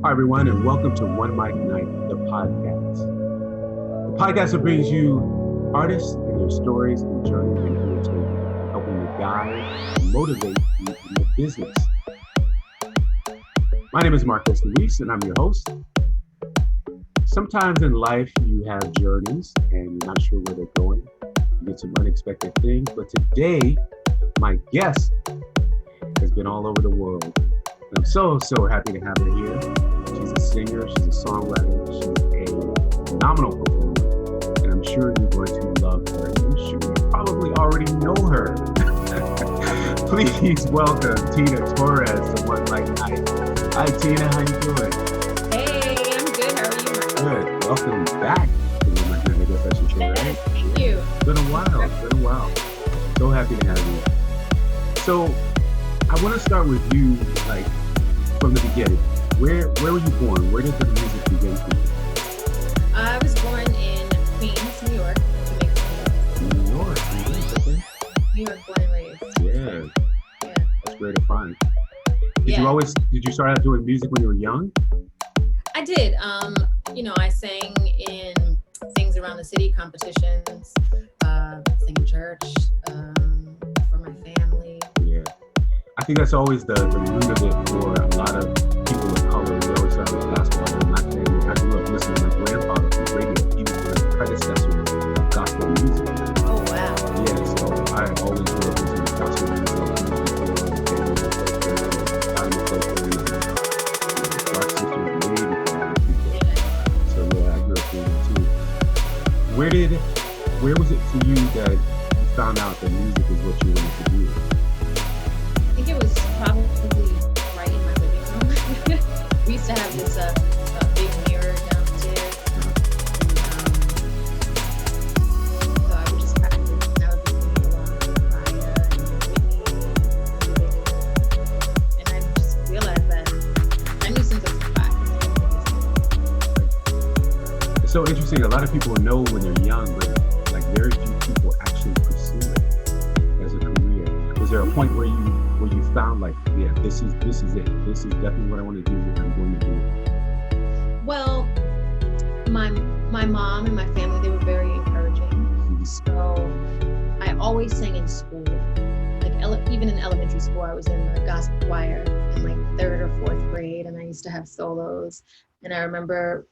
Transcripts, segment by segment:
Hi, everyone, and welcome to OneMicNite, the podcast. The podcast that brings you artists and their stories and journeys in entertainment, helping to guide and motivate you in the business. My name is MarcosLuis, and I'm your host. Sometimes in life, you have journeys, and you're not sure where they're going. You get some unexpected things, but today, my guest has been all over the world. And I'm so happy to have her here. She's a singer, she's a songwriter, she's a phenomenal performer, and I'm sure you're going to love her. I'm sure you probably already know her. Please welcome Tenna Torres to OneMicNite. Hi Tina, how you doing? Hey, I'm good. How are you, Marcos? Good. Welcome back to OneMicNite. I guess I should say, right? Thank you. It's been a while. So happy to have you. So I want to start with you, like, from the beginning. Where were you born? Where did the music begin for you? I was born in Queens, New York, to make sense. New York, okay. New York, born and raised. Yeah, that's great to find. Did you start out doing music when you were young? I did. I sang in things around the city, competitions, sang in church, for my family. Yeah. I think that's always the root of it for a lot of people of color. They always have this gospel in my family. I grew up listening to my grandfather from radio, even for the predecessor of gospel music. Oh, wow. Yeah, so I always grew up listening to gospel music. Where was it for you that you found out that music is what you wanted to do? I think it was probably right in my living room. We used to have this big mirror downstairs. So I would just practice, and I was listening along Mariah and Whitney, and I just realized that I knew since I was 5. It's so interesting. A lot of people know when they're young, but like very few people actually pursue it as a career. Was there a point where you found like, yeah, this is it. This is definitely what I want to do. I'm going to do it. Well, my mom and my family, they were very encouraging. Mm-hmm. So I always sang in school. Like even in elementary school, I was in the gospel choir in like 3rd or 4th grade, and I used to have solos. And I remember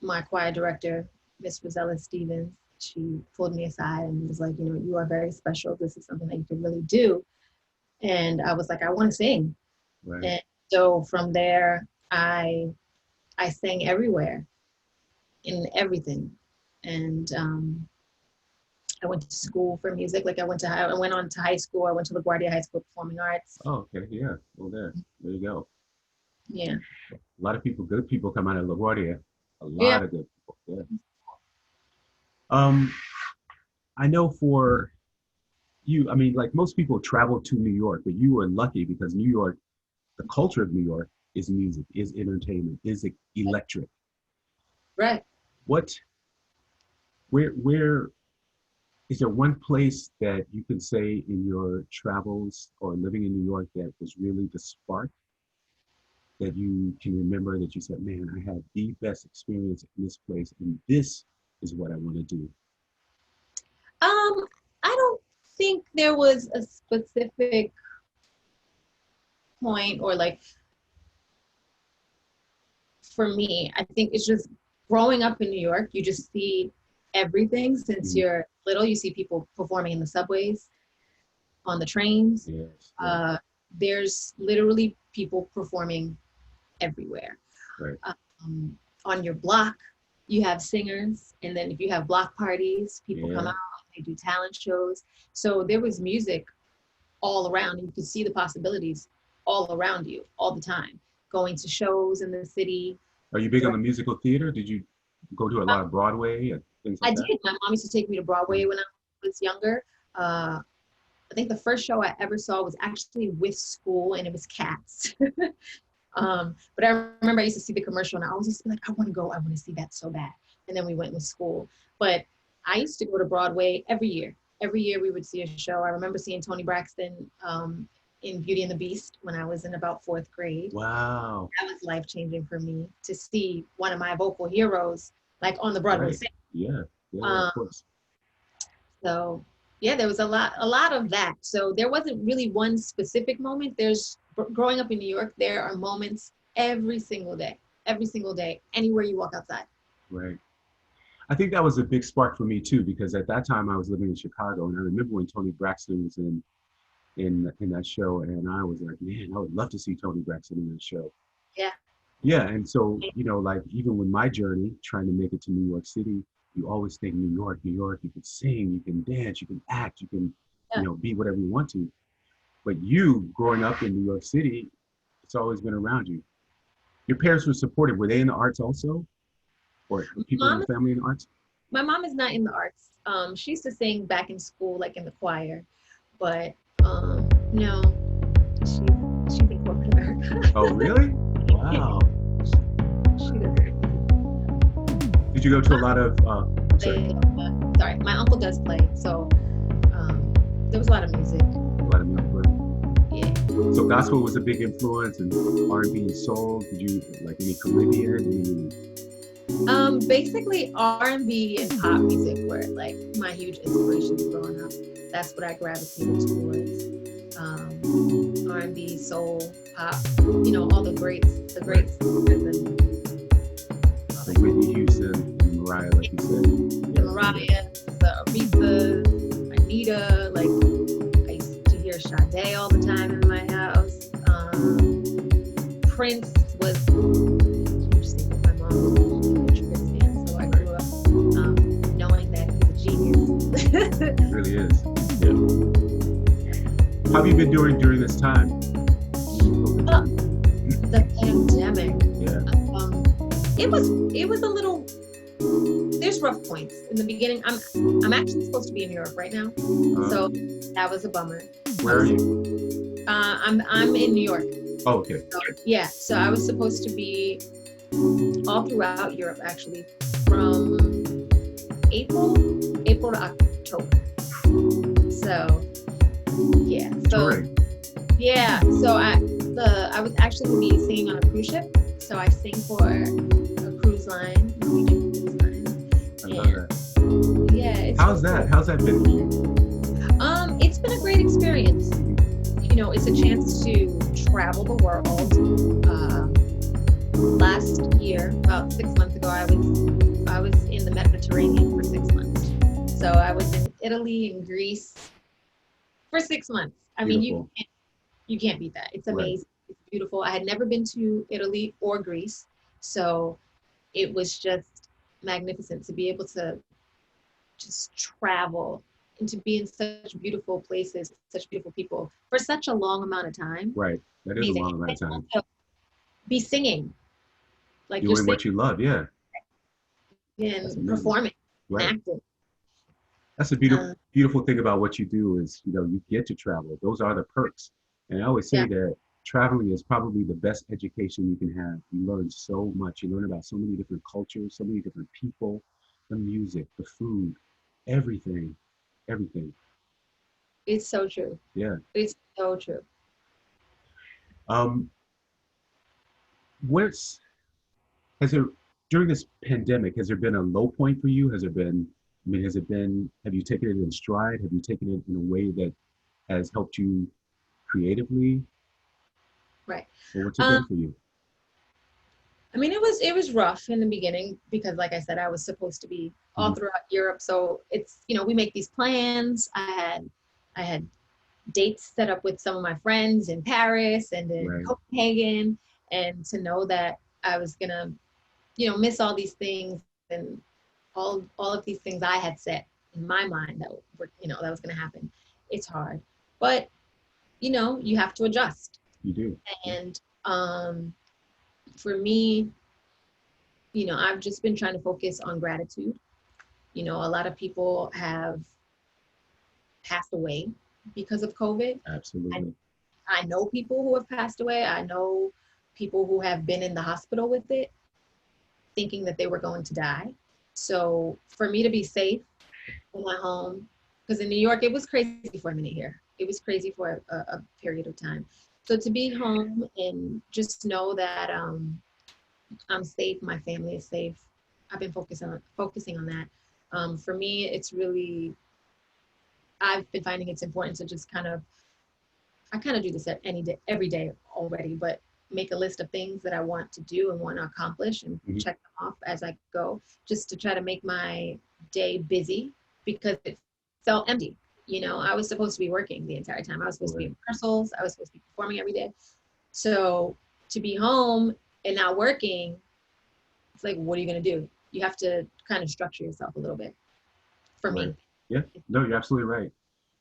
my choir director, Miss Rosella Stevens, she pulled me aside and was like, you are very special. This is something that you could really do. And I was like, I want to sing. Right. And so from there, I sang everywhere, in everything. And I went to school for music. Like I went on to high school. I went to LaGuardia High School Performing Arts. Oh, okay. Yeah. Well, there you go. Yeah. A lot of people, good people come out of LaGuardia. A lot of good people. Yeah. I know for you, I mean, like most people travel to New York, but you were lucky because New York, the culture of New York is music, is entertainment, is electric. Right. Where is there one place that you can say in your travels or living in New York that was really the spark that you can remember that you said, man, I had the best experience in this place and this is what I want to do? I don't think there was a specific point or like, for me, I think it's just growing up in New York, you just see everything since you're little. You see people performing in the subways, on the trains. Yes. There's literally people performing everywhere. Right. On your block, you have singers, and then if you have block parties, people come out, they do talent shows. So there was music all around, and you could see the possibilities all around you all the time. Going to shows in the city. Are you big on the musical theater? Did you go to a lot of Broadway and things like that? I did. My mom used to take me to Broadway when I was younger. I think the first show I ever saw was actually with school, and it was Cats. But I remember I used to see the commercial, and I always used to be like, I want to go. I want to see that so bad. And then we went with school. But I used to go to Broadway every year. Every year we would see a show. I remember seeing Toni Braxton in Beauty and the Beast when I was in about fourth grade. Wow. That was life-changing for me to see one of my vocal heroes like on the Broadway Right. stage. Yeah. Yeah, of Um, course. so yeah, there was a lot of that. So there wasn't really one specific moment. There's growing up in New York, there are moments every single day, anywhere you walk outside. Right. I think that was a big spark for me too, because at that time I was living in Chicago, and I remember when Tony Braxton was in that show, and I was like, man, I would love to see Tony Braxton in that show. Yeah. Yeah, and so like even with my journey trying to make it to New York City, you always think New York, New York. You can sing, you can dance, you can act, you can, Yeah. be whatever you want to. But you growing up in New York City, it's always been around you. Your parents were supportive. Were they in the arts also, or people in Mom, the family in the arts? my mom is not in the arts. She used to sing back in school, like in the choir, but no, she's in corporate America. Oh, really? Wow. She doesn't. Did you go to a lot of? I'm sorry. Sorry, my uncle does play, so there was a lot of music. A lot of music. Yeah. So gospel was a big influence, and R&B and soul. Did you like any Caribbean? Basically R&B and pop music were like my huge inspirations growing up. That's what I gravitated towards. R&B, soul, pop, all the greats, the greats. Like Whitney Houston and Mariah, like you said. The Mariah, the Aretha, Anita, like I used to hear Sade all the time in my house. Prince was huge thing with my mom. Was a huge Prince fan, so I grew up knowing that he's a genius. It really is. Yeah. How have you been doing during this time? The pandemic. Yeah. It was a little. There's rough points in the beginning. I'm actually supposed to be in New York right now, so that was a bummer. Where are you? I'm in New York. Oh, okay. So, yeah, so I was supposed to be all throughout Europe actually, from April to October. So yeah, yeah, so I was actually gonna be singing on a cruise ship. So I sing for a cruise line, Norwegian cruise line. I love that. Yeah. How's that? How's that been for you? It's been a great experience. It's a chance to travel the world. Last year, about 6 months ago, I was in the Mediterranean for 6 months. So I was in Italy and Greece for 6 months. I mean, you can't beat that. It's amazing. Right. It's beautiful. I had never been to Italy or Greece, so it was just magnificent to be able to just travel and to be in such beautiful places, such beautiful people for such a long amount of time. Right. That is a long amount of time. Also be singing. Like doing what you love, yeah. And performing, right. Acting. That's a beautiful thing about what you do is, you get to travel. Those are the perks. And I always say that traveling is probably the best education you can have. You learn so much. You learn about so many different cultures, so many different people, the music, the food, everything. It's so true. Yeah. It's so true. During this pandemic, has there been a low point for you? Have you taken it in stride? Have you taken it in a way that has helped you creatively? Right. Or what's it been for you? I mean, it was rough in the beginning because, like I said, I was supposed to be all throughout Europe. So it's, we make these plans. I had dates set up with some of my friends in Paris and in Copenhagen, and to know that I was gonna, miss all these things and all of these things I had set in my mind that were, that was gonna happen. It's hard, but you have to adjust. You do. And for me, I've just been trying to focus on gratitude. A lot of people have passed away because of COVID. Absolutely. I know people who have passed away. I know people who have been in the hospital with it, thinking that they were going to die. So for me to be safe in my home, because in New York, it was crazy for a minute here. it was crazy for a period of time. So to be home and just know that I'm safe, my family is safe. I've been focusing on that. For me, it's really, I've been finding it's important to just I kind of do this at any day, every day already, but make a list of things that I want to do and want to accomplish and check them off as I go, just to try to make my day busy, because it felt empty. You know, I was supposed to be working the entire time. I was supposed to be in rehearsals. I was supposed to be performing every day. So to be home and not working, it's like, what are you going to do? You have to kind of structure yourself a little bit, for me. Yeah, no, you're absolutely right.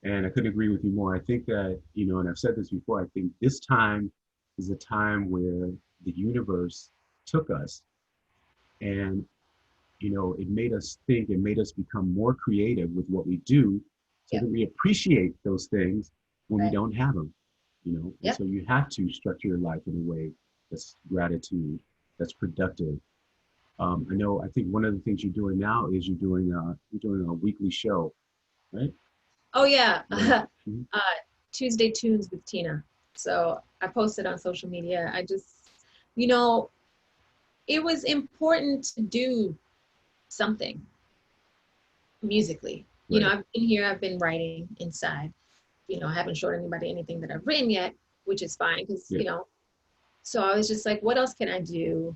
And I couldn't agree with you more. I think that, you know, and I've said this before, I think this time is a time where the universe took us and, you know, it made us think, it made us become more creative with what we do, so that we appreciate those things when we don't have them, you know. And so you have to structure your life in a way that's gratitude, that's productive. I know, I think one of the things you're doing now is you're doing a weekly show, right? Oh yeah. Tuesday Tunes with Tina. So I posted on social media. I just, you know, it was important to do something musically. You know, I've been writing inside. You know, I haven't showed anybody anything that I've written yet, which is fine, because, you know, so I was just like, what else can I do?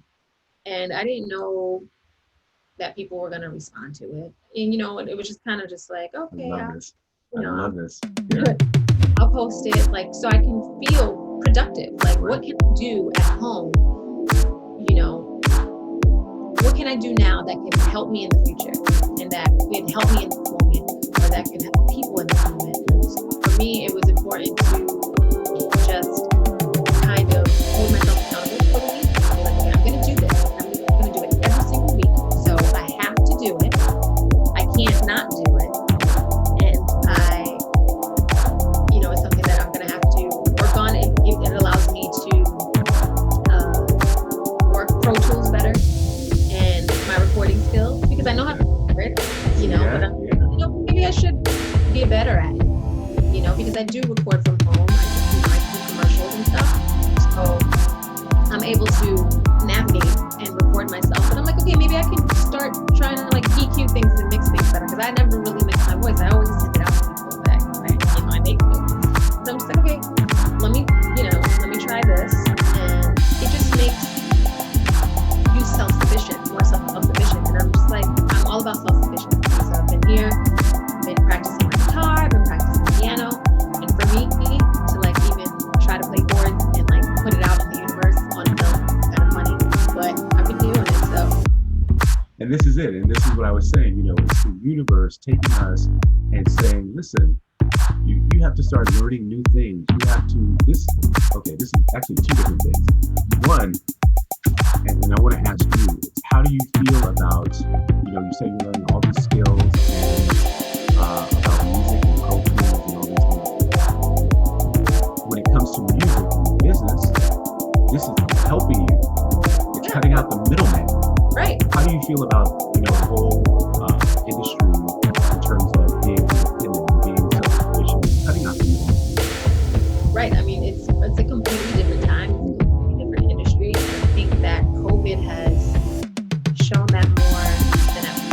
And I didn't know that people were going to respond to it. And, you know, it was just kind of just like, okay, I love this. Yeah. I'll post it, like, so I can feel productive. Like, what can I do at home? You know, what can I do now that can help me in the future, and that can help me in this moment, or that can help people in this moment? So for me, it was important to just kind of hold myself accountable for the week. Like, okay, I'm going to do this. I'm going to do it every single week. So I have to do it. I can't not do it. And you know, it's something that I'm going to have to work on. It allows me to work Pro Tools better and my recording skills, because I know how to record, you know, but you know, maybe I should get better at it, you know, because I do record from home. I do commercials and stuff. So I'm able to navigate and record myself. And I'm like, okay, maybe I can start trying to like EQ things and mix things better, because I never really mix my voice. I always send it out to people that you know, I make it. So I'm just like, okay, let me try this. And it just makes you self-sufficient, more self-sufficient. And I'm just like, I'm all about self-sufficiency. So I've been here, been practicing my guitar, I've been practicing piano. And for me to like even try to play chords and like put it out in the universe on film, it's kind of funny, but I've been doing it. So. And this is it. And this is what I was saying, you know, it's the universe taking us and saying, listen, you have to start learning new things. You have to, this is actually two different things. One, and I want to ask you, how do you feel about, you know, you say you're learning all these skills and about music and Pro Tools and all these things. When it comes to music and business, this is helping you. It's cutting out the middleman. Right. How do you feel about, you know, the whole industry in terms of being independent, being self-sufficient, cutting out the middleman? Right. I mean, it's a completely different time, it's a completely different industry. And I think that COVID has shown that more than ever.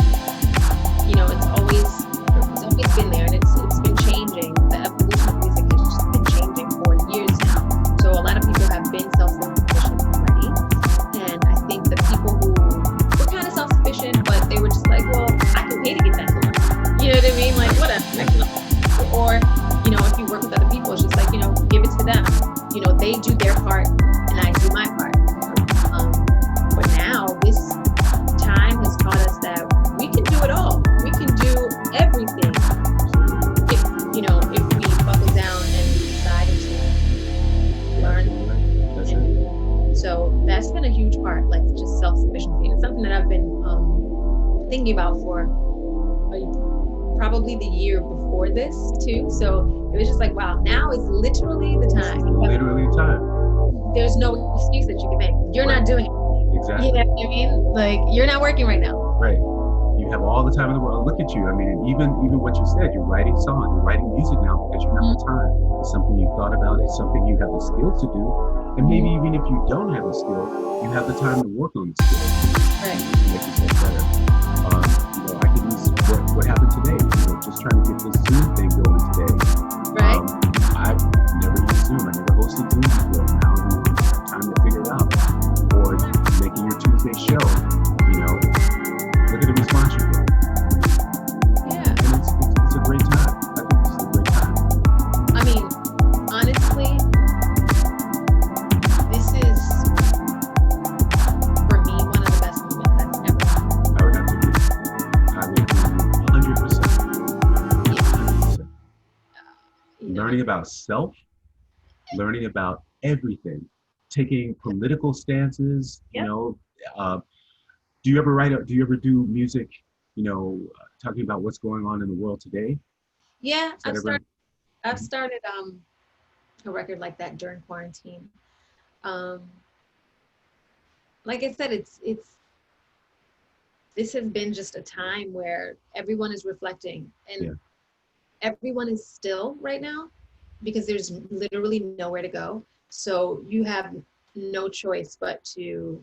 You know, it's always been there, and it's been changing. The evolution of music has just been changing for years now. So a lot of people have been self-sufficient already, and I think the people who were kind of self-sufficient, but they were just like, well, I can pay to get that done. You know what I mean? Like, whatever. Or, you know, if you work with other people, it's just like, you know, give it to them. You know, they do their part and I do my part. But now this time has taught us that we can do it all. We can do everything. If we buckle down and we decide to learn. So that's been a huge part, like just self-sufficiency. It's something that I've been thinking about for probably the year before this too. So it was just like, wow, now is literally the time. Literally the time. There's no excuse that you can make. You're not doing it. Exactly. You know what I mean? Like, you're not working right now. Right. you have all the time in the world. Look at you. I mean, and even what you said, you're writing songs, you're writing music now because you have the time. It's something you thought about, it's something you have the skills to do. And maybe even if you don't have the skill, you have the time to work on the skill Right. to make yourself better. I can use what happened today, just trying to get this Zoom thing going today. Right. I've never used Zoom. I never hosted Zoom before. Now you have time to figure it out. Or making your Tuesday show, look at the response you get. Yeah. And it's a great time. I think this is a great time. I mean, honestly, this is, for me, one of the best moments that's ever happened. I would agree 100%. Yeah. 100%. Learning about self, learning about everything, taking political stances, do you ever do music, talking about what's going on in the world today? Yeah, I've started a record like that during quarantine. Like I said, this has been just a time where everyone is reflecting, and everyone is still right now because there's literally nowhere to go. So you have no choice but to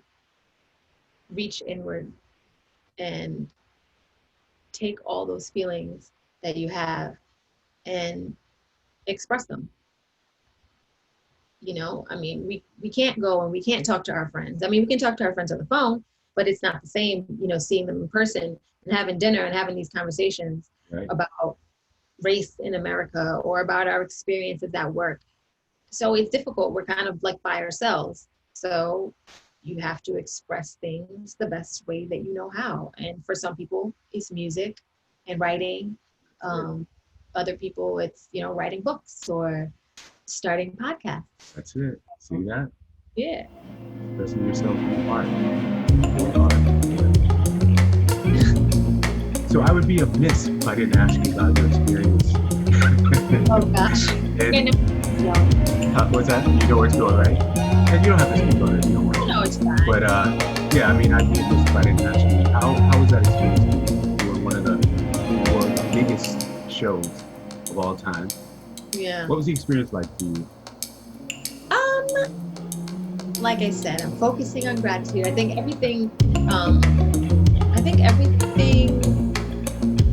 reach inward and take all those feelings that you have and express them. I mean, we can't go and we can't talk to our friends. I mean, we can talk to our friends on the phone, but it's not the same, seeing them in person and having dinner and having these conversations about race in America or about our experiences at work. So it's difficult. We're kind of like by ourselves. So you have to express things the best way that you know how. And for some people, it's music and writing. Other people, it's, writing books or starting podcasts. That's it. See that? Yeah. Expressing yourself in art. So I would be amiss if I didn't ask you about your experience. Oh gosh. What's that? You know where it's going, right? And you don't have to speak on it if you don't want to. No, it's fine. But yeah, I mean, I'd be amiss if I didn't ask you. How was that experience for you? You were one of the world's biggest shows of all time. Yeah. What was the experience like for you? Like I said, I'm focusing on gratitude. I think everything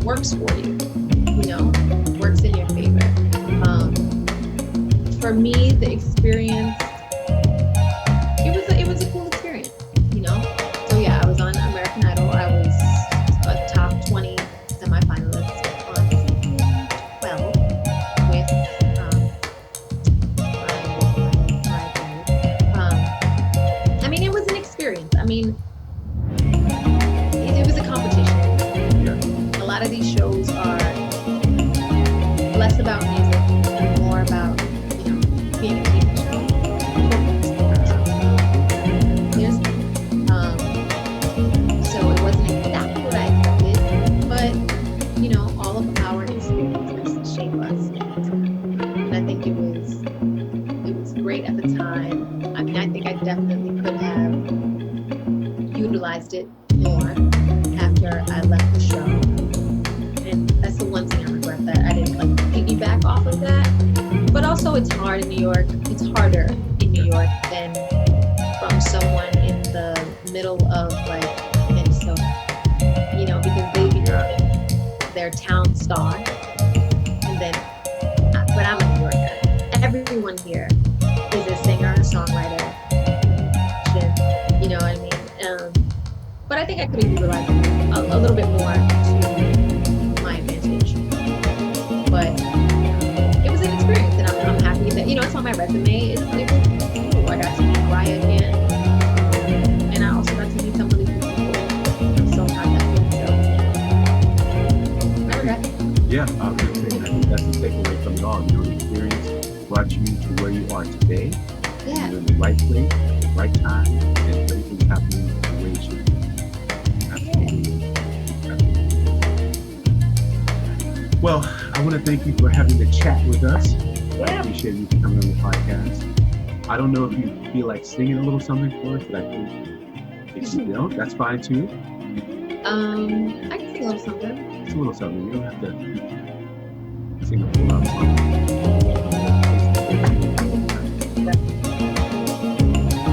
works for you, works in your favor. For me, the experience, it was a cool experience, So yeah, I was on American Idol. I was a top 20 semifinalist on season 12 with I mean, it was an experience. I mean, it was a competition. Yeah. A lot of these shows are less about music and more about, being a TV show. So it wasn't exactly what I expected, but, all of our experiences shape us. And I think it was great at the time. I mean, I think I definitely could have utilized it more after I left the show. And that's the one thing I regret, that I didn't piggyback off of that. But also it's hard in New York. It's harder in New York than from someone in the middle of Minnesota. Because they become their town star. And then, but I'm a New Yorker. Everyone here is a singer, a songwriter, you know what I mean? But I think I could have utilized it a little bit more to my advantage. But it was an experience, and I'm happy that, it's on my resume. It was cool. I got to meet Raya again, and I also got to meet some really cool people. I'm so contacted, so I regret it. Yeah, I was going to say, I think that's the takeaway from it all. The experience brought you to where you are today. Yeah. You're in the right place, the right time, and everything's happening the way it should be. Absolutely. Well, I want to thank you for having the chat with us. Yeah. I appreciate you coming on the podcast. I don't know if you feel like singing a little something for us, but I think if you don't, that's fine too. I can sing a little something. It's a little something. You don't have to sing a full out song.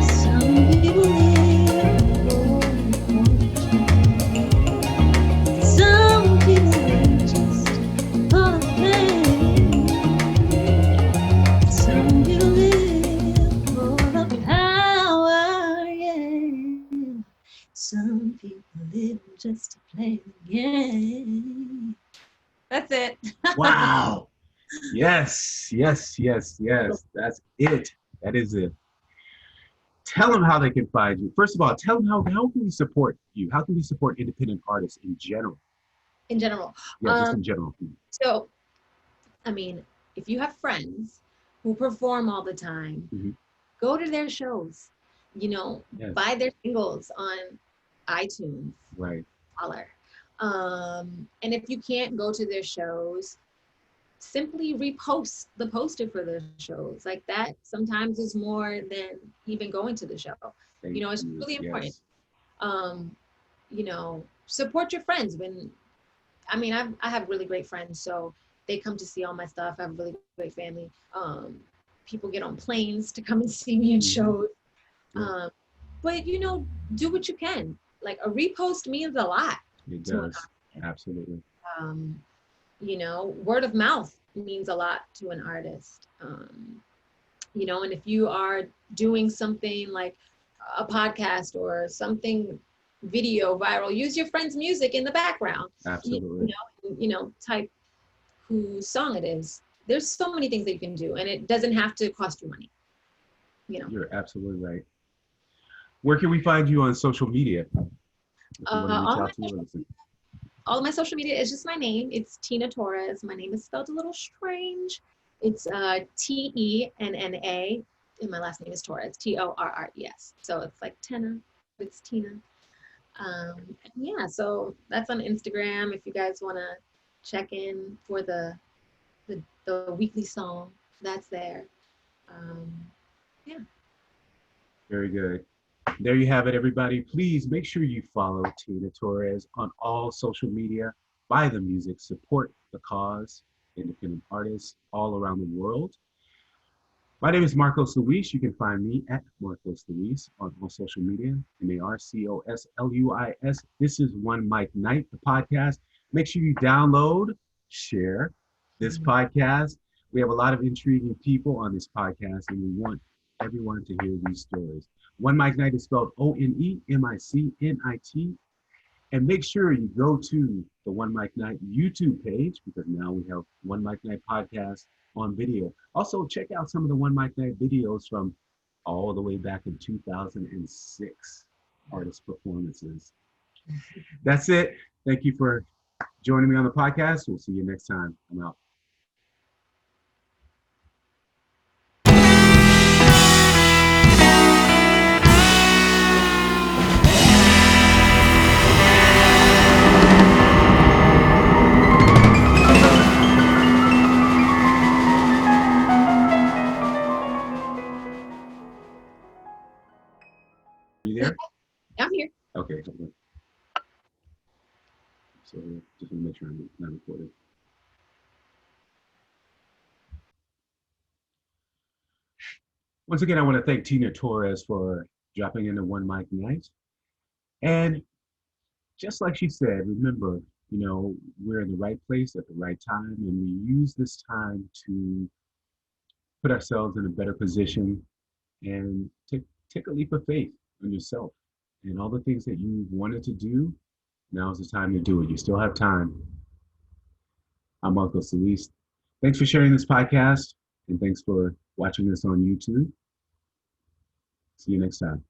Some people live for some people live just for the fame. Some people live for the power, yeah. Some people live just to play the game. That's it. Wow. Yes, yes, yes, yes. That's it. That is it. Tell them how they can find you. First of all, tell them how can we support you? How can we support independent artists in general? In general. Yeah, just in general. So, I mean, if you have friends who perform all the time, Mhm. go to their shows. You know, Yes. buy their singles on iTunes. Right. Holler. And if you can't go to their shows, simply repost the poster for their shows. Like that sometimes is more than even going to the show. Thank It's you. really important. Yes. Support your friends. I have really great friends, so they come to see all my stuff. I have a really great family. People get on planes to come and see me in shows. Yeah. But do what you can. Like a repost means a lot. It does. Absolutely. Word of mouth means a lot to an artist. And if you are doing something like a podcast or something video viral, use your friend's music in the background. Absolutely. Type whose song it is. There's so many things that you can do, and it doesn't have to cost you money. You're absolutely right. Where can we find you on social media? All of my social media is just my name. It's Tenna Torres. My name is spelled a little strange. It's Tenna, and my last name is Torres, Torres. So it's like Tenna, but it's Tenna. So that's on Instagram. If you guys want to check in for the weekly song, that's there. Very good. There you have it, everybody. Please make sure you follow Tenna Torres on all social media. Buy the music, support the cause, independent artists all around the world. My name is MarcosLuis. You can find me at MarcosLuis on all social media, MarcosLuis. This is OneMicNite, the podcast. Make sure you download, share this podcast. We have a lot of intriguing people on this podcast, and we want everyone to hear these stories. OneMicNite is spelled OneMicNite. And make sure you go to the OneMicNite YouTube page, because now we have OneMicNite podcast on video. Also, check out some of the OneMicNite videos from all the way back in 2006 artist performances. That's it. Thank you for joining me on the podcast. We'll see you next time. I'm out. You there? I'm here. Okay. So just want to make sure I'm not recorded. Once again, I want to thank Tenna Torres for dropping into OneMicNite. And just like she said, remember, we're in the right place at the right time, and we use this time to put ourselves in a better position and take a leap of faith on yourself and all the things that you wanted to do. Now is the time to do it. You still have time. I'm MarcosLuis. Thanks for sharing this podcast, and thanks for watching this on YouTube. See you next time.